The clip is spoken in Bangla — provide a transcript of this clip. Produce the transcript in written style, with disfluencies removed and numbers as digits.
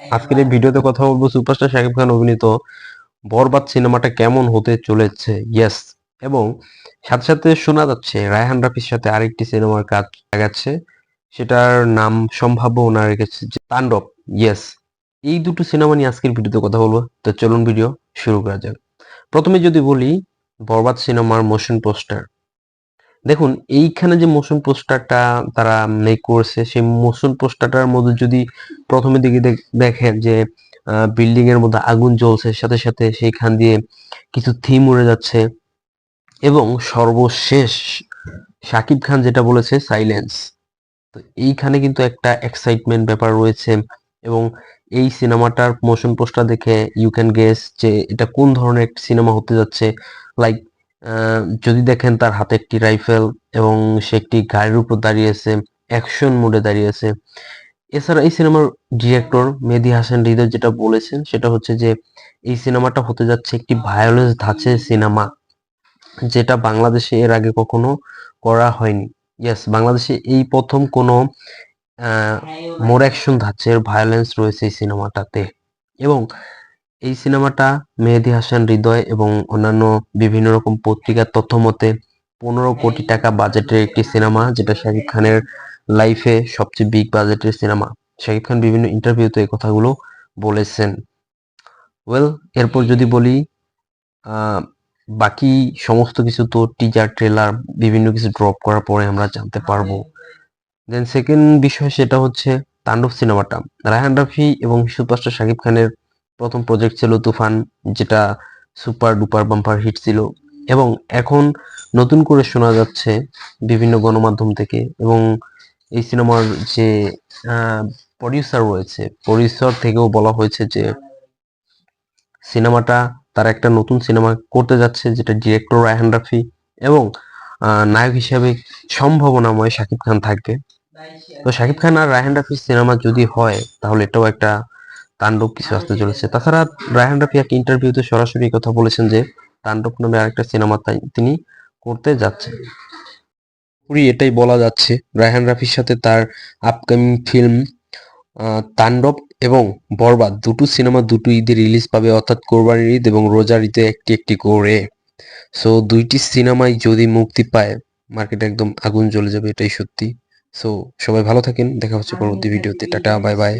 আজকের এই ভিডিওতে কথা বলবো সুপারস্টার শাকিব খান অভিনীত বরবাদ সিনেমাটা কেমন হতে চলেছে। ইয়েস, এবং সাথে সাথে শোনা যাচ্ছে রায়হান রাফির সাথে আরেকটি সিনেমার কাজ লাগাচ্ছে, সেটার নাম সম্ভাব্য ওনার রেখেছে যে তাণ্ডব। ইয়েস, এই দুটো সিনেমা নিয়ে আজকের ভিডিওতে কথা বলবো। তো চলুন ভিডিও শুরু করা যাক। প্রথমে যদি বলি বরবাদ সিনেমার মোশন পোস্টার, দেখুন এইখানে যে মোশন পোস্টারটা তারা মেক করছে, সেই মোশন পোস্টারটার মধ্যে যদি প্রথমের দিকে দেখেন যে বিল্ডিং এর মধ্যে আগুন জ্বলছে, সাথে সাথে সেইখান দিয়ে কিছু থিম উড়ে যাচ্ছে, এবং সর্বশেষ শাকিব খান যেটা বলেছে সাইলেন্স। তো এইখানে কিন্তু একটা এক্সাইটমেন্ট ব্যাপার রয়েছে, এবং এই সিনেমাটার মোশন পোস্টার দেখে ইউ ক্যান গেস যে এটা কোন ধরনের একটি সিনেমা হতে যাচ্ছে। লাইক যদি দেখেন তার হাতে একটি রাইফেল এবং সে একটি গাড়ির উপর দাঁড়িয়েছে, অ্যাকশন মোডে দাঁড়িয়েছে। এছাড়া এই সিনেমার ডিরেক্টর মেহেদী হাসান হৃদয় যেটা বলেছেন সেটা হচ্ছে যে এই সিনেমাটা হতে যাচ্ছে একটি ভায়োলেন্স ধাঁচের সিনেমা, যেটা বাংলাদেশে এর আগে কখনো করা হয়নি। ইয়েস, বাংলাদেশে এই প্রথম কোনো মোর অ্যাকশন ধাঁচের ভায়োলেন্স রয়েছে এই সিনেমাটাতে। এবং এই সিনেমাটা মেহেদী হাসান হৃদয় এবং অন্যান্য বিভিন্ন রকম পত্রিকার তথ্য মতে 15 কোটি টাকা বাজেটের একটি সিনেমা, যেটা শাকিব খানের লাইফে সবচেয়ে বিগ বাজেটের সিনেমা। শাকিব খান বিভিন্ন ইন্টারভিউতে এই কথাগুলো বলেছেন। ওয়েল, এরপর যদি বলি আহ, বাকি সমস্ত কিছু তো টিজার ট্রেলার বিভিন্ন কিছু ড্রপ করার পরে আমরা জানতে পারবো। দেন সেকেন্ড বিষয় সেটা হচ্ছে তাণ্ডব সিনেমাটা। রায়হান রাফি এবং সুপারস্টার শাকিব খানের প্রথম প্রজেক্ট ছিল তুফান, যেটা সুপার ডুপার বাম্পার হিট ছিল। এবং এখন নতুন করে শোনা যাচ্ছে বিভিন্ন গণমাধ্যম থেকে, এবং এই সিনেমার যে প্রডিউসার রয়েছে, প্রডিউসার থেকেও বলা হয়েছে যে সিনেমাটা তারা একটা নতুন সিনেমা করতে যাচ্ছে, যেটা ডিরেক্টর রায়হান রাফি, এবং নায়ক হিসেবে সম্ভাবনাময় শাকিব খান থাকবে। তো শাকিব খান আর রায়হান রাফির সিনেমা যদি হয় তাহলে এটাও একটা তাণ্ডব কিছু আসতে চলেছে। তাছাড়া রায়হান রাফি এক ইন্টারভিউতে সরাসরি কথা বলেছেন যে তাণ্ডব নামে আরেকটা সিনেমা তিনি করতে যাচ্ছেন। পুরি এটাই বলা যাচ্ছে রায়হান রাফির সাথে তার আপকামিং ফিল্ম তাণ্ডব এবং বরবাদ দুটো সিনেমা দুটো ঈদে রিলিজ পাবে, অর্থাৎ কোরবানির ঈদ এবং রোজার ঈদে একটি একটি করে। সো দুইটি সিনেমাই যদি মুক্তি পায় মার্কেটে একদম আগুন জ্বলে যাবে, এটাই সত্যি। সো সবাই ভালো থাকেন, দেখা হচ্ছে পরবর্তী ভিডিওতে। Tata, bye bye.